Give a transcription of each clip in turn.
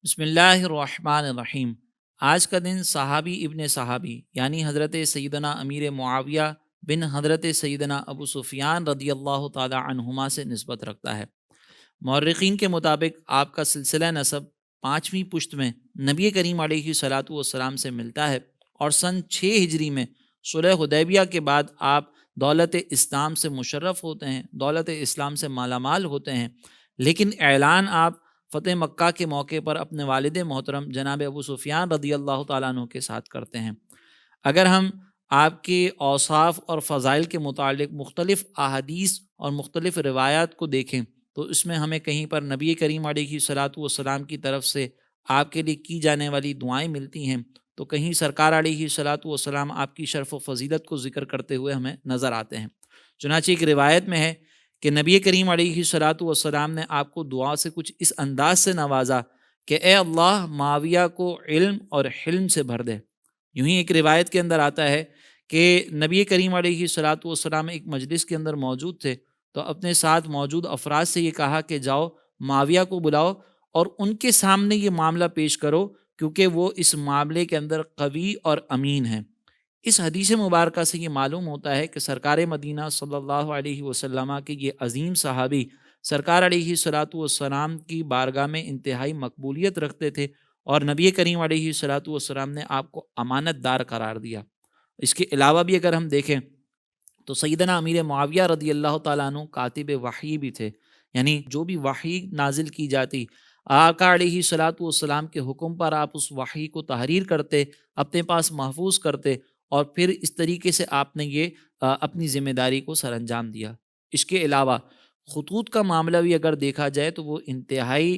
بسم اللہ الرحمن الرحیم۔ آج کا دن صحابی ابن صحابی یعنی حضرت سیدنا امیر معاویہ بن حضرت سیدنا ابو سفیان رضی اللہ تعالی عنہما سے نسبت رکھتا ہے۔ مورخین کے مطابق آپ کا سلسلہ نسب پانچویں پشت میں نبی کریم علیہ صلاۃ والسلام سے ملتا ہے، اور سن 6 ہجری میں صلح حدیبیہ کے بعد آپ دولت اسلام سے مشرف ہوتے ہیں، دولت اسلام سے مالا مال ہوتے ہیں، لیکن اعلان آپ فتح مکہ کے موقع پر اپنے والد محترم جناب ابو سفیان رضی اللہ تعالیٰ عنہ کے ساتھ کرتے ہیں۔ اگر ہم آپ کے اوصاف اور فضائل کے متعلق مختلف احادیث اور مختلف روایات کو دیکھیں تو اس میں ہمیں کہیں پر نبی کریم علیہ صلاۃ والسلام کی طرف سے آپ کے لیے کی جانے والی دعائیں ملتی ہیں، تو کہیں سرکار علیہ صلاۃ والسلام آپ کی شرف و فضیلت کو ذکر کرتے ہوئے ہمیں نظر آتے ہیں۔ چنانچہ ایک روایت میں ہے کہ نبی کریم علیہ صلاۃ والسلام نے آپ کو دعا سے کچھ اس انداز سے نوازا کہ اے اللہ معاویہ کو علم اور حلم سے بھر دے۔ یوں ہی ایک روایت کے اندر آتا ہے کہ نبی کریم علیہ صلاۃ والسلام ایک مجلس کے اندر موجود تھے، تو اپنے ساتھ موجود افراد سے یہ کہا کہ جاؤ معاویہ کو بلاؤ اور ان کے سامنے یہ معاملہ پیش کرو، کیونکہ وہ اس معاملے کے اندر قوی اور امین ہیں۔ اس حدیث مبارکہ سے یہ معلوم ہوتا ہے کہ سرکار مدینہ صلی اللہ علیہ وسلم کے یہ عظیم صحابی سرکار علیہ صلاۃ والسلام کی بارگاہ میں انتہائی مقبولیت رکھتے تھے، اور نبی کریم علیہ صلاۃ والسلام نے آپ کو امانت دار قرار دیا۔ اس کے علاوہ بھی اگر ہم دیکھیں تو سیدنا امیر معاویہ رضی اللہ تعالیٰ عنہ کاتب وحی بھی تھے، یعنی جو بھی وحی نازل کی جاتی آقا علیہ صلاۃ والسلام کے حکم پر آپ اس وحی کو تحریر کرتے، اپنے پاس محفوظ کرتے، اور پھر اس طریقے سے آپ نے یہ اپنی ذمہ داری کو سر انجام دیا۔ اس کے علاوہ خطوط کا معاملہ بھی اگر دیکھا جائے تو وہ انتہائی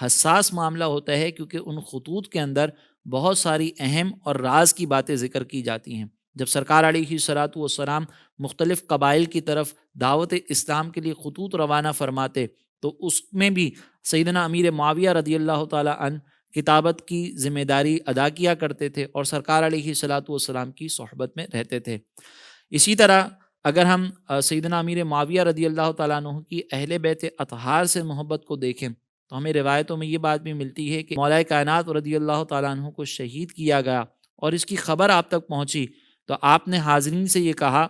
حساس معاملہ ہوتا ہے، کیونکہ ان خطوط کے اندر بہت ساری اہم اور راز کی باتیں ذکر کی جاتی ہیں۔ جب سرکار علیہ صلاۃ والسلام مختلف قبائل کی طرف دعوت اسلام کے لیے خطوط روانہ فرماتے تو اس میں بھی سیدنا امیر معاویہ رضی اللہ تعالیٰ عنہ کتابت کی ذمہ داری ادا کیا کرتے تھے، اور سرکار علیہ صلاۃ والسلام کی صحبت میں رہتے تھے۔ اسی طرح اگر ہم سیدنا امیر معاویہ رضی اللہ تعالیٰ عنہ کی اہل بیت اطہار سے محبت کو دیکھیں تو ہمیں روایتوں میں یہ بات بھی ملتی ہے کہ مولا کائنات رضی اللہ تعالیٰ عنہ کو شہید کیا گیا، اور اس کی خبر آپ تک پہنچی تو آپ نے حاضرین سے یہ کہا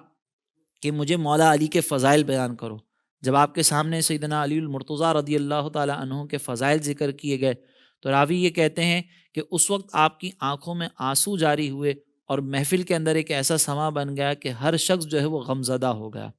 کہ مجھے مولا علی کے فضائل بیان کرو۔ جب آپ کے سامنے سیدنا علی المرتضیٰ رضی اللہ تعالیٰ عنہ کے فضائل ذکر کیے گئے تو راوی یہ کہتے ہیں کہ اس وقت آپ کی آنکھوں میں آنسو جاری ہوئے، اور محفل کے اندر ایک ایسا سما بن گیا کہ ہر شخص جو ہے وہ غمزدہ ہو گیا۔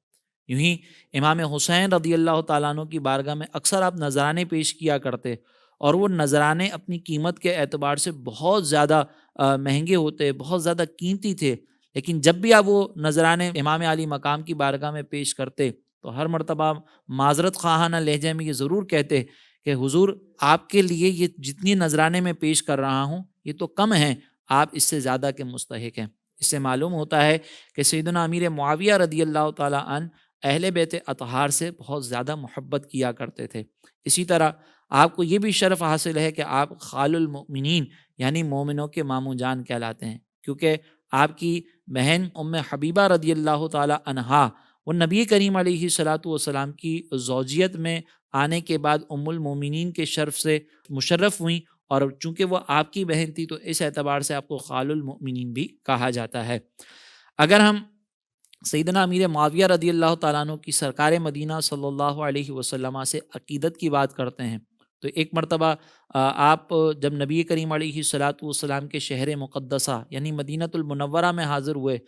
یوں ہی امام حسین رضی اللہ تعالیٰ عنہ کی بارگاہ میں اکثر آپ نذرانے پیش کیا کرتے، اور وہ نذرانے اپنی قیمت کے اعتبار سے بہت زیادہ مہنگے ہوتے، بہت زیادہ قیمتی تھے، لیکن جب بھی آپ وہ نذرانے امام علی مقام کی بارگاہ میں پیش کرتے تو ہر مرتبہ معذرت خواہانہ لہجے میں یہ ضرور کہتے کہ حضور آپ کے لیے یہ جتنی نذرانے میں پیش کر رہا ہوں یہ تو کم ہیں، آپ اس سے زیادہ کے مستحق ہیں۔ اس سے معلوم ہوتا ہے کہ سیدنا امیر معاویہ رضی اللہ تعالیٰ عنہ اہل بیت اطہار سے بہت زیادہ محبت کیا کرتے تھے۔ اسی طرح آپ کو یہ بھی شرف حاصل ہے کہ آپ خال المؤمنین یعنی مومنوں کے ماموں جان کہلاتے ہیں، کیونکہ آپ کی بہن ام حبیبہ رضی اللہ تعالیٰ عنہا وہ نبی کریم علیہ صلاۃ والسلام کی زوجیت میں آنے کے بعد ام المومنین کے شرف سے مشرف ہوئیں، اور چونکہ وہ آپ کی بہن تھی تو اس اعتبار سے آپ کو خال المؤمنین بھی کہا جاتا ہے۔ اگر ہم سیدنا امیر معاویہ رضی اللہ تعالیٰ عنہ کی سرکار مدینہ صلی اللہ علیہ وسلم سے عقیدت کی بات کرتے ہیں تو ایک مرتبہ آپ جب نبی کریم علیہ صلاۃ والسلام کے شہر مقدسہ یعنی مدینۃ المنورہ میں حاضر ہوئے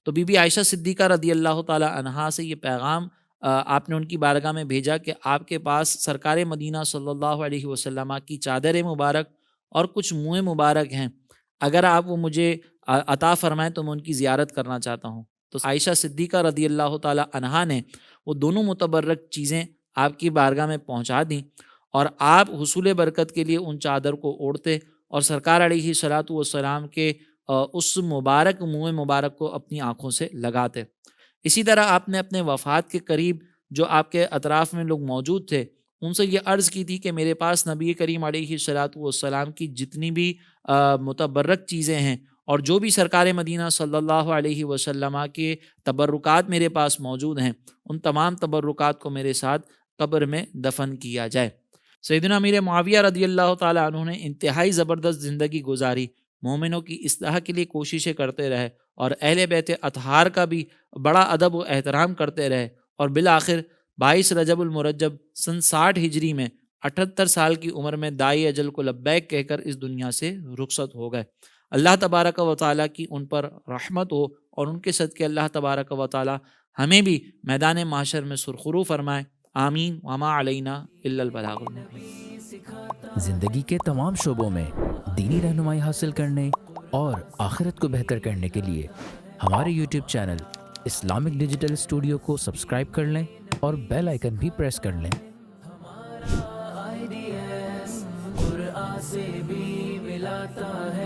تو بی بی عائشہ صدیقہ رضی اللہ تعالیٰ عنہا سے یہ پیغام آپ نے ان کی بارگاہ میں بھیجا کہ آپ کے پاس سرکار مدینہ صلی اللہ علیہ وسلم کی چادر مبارک اور کچھ منہ مبارک ہیں، اگر آپ وہ مجھے عطا فرمائیں تو میں ان کی زیارت کرنا چاہتا ہوں۔ تو عائشہ صدیقہ رضی اللہ تعالیٰ عنہا نے وہ دونوں متبرک چیزیں آپ کی بارگاہ میں پہنچا دیں، اور آپ حصول برکت کے لیے ان چادر کو اوڑھتے اور سرکار علیہ صلاۃ والسلام کے اس مبارک منہ مبارک کو اپنی آنکھوں سے لگاتے۔ اسی طرح آپ نے اپنے وفات کے قریب جو آپ کے اطراف میں لوگ موجود تھے ان سے یہ عرض کی تھی کہ میرے پاس نبی کریم علیہ صلاۃ والسلام کی جتنی بھی متبرک چیزیں ہیں اور جو بھی سرکار مدینہ صلی اللہ علیہ وسلم کے تبرکات میرے پاس موجود ہیں ان تمام تبرکات کو میرے ساتھ قبر میں دفن کیا جائے۔ سیدنا امیر معاویہ رضی اللہ تعالیٰ عنہ نے انتہائی زبردست زندگی گزاری، مومنوں کی اصلاح کے لیے کوششیں کرتے رہے اور اہل بیت اطہار کا بھی بڑا ادب و احترام کرتے رہے، اور بالآخر 22 رجب المرجب سن 60 ہجری میں 78 سال کی عمر میں دائی اجل کو لبیک کہہ کر اس دنیا سے رخصت ہو گئے۔ اللہ تبارک و تعالیٰ کی ان پر رحمت ہو، اور ان کے صدقے اللہ تبارک و تعالیٰ ہمیں بھی میدان محشر میں سرخرو فرمائے، آمین۔ وما علینا الا البلاغ المبین۔ زندگی کے تمام شعبوں میں دینی رہنمائی حاصل کرنے اور آخرت کو بہتر کرنے کے لیے ہمارے YouTube channel Islamic digital studio کو سبسکرائب کر لیں اور بیل آئیکن بھی پریس کر لیں۔ قرآن سے بھی ملاتا ہے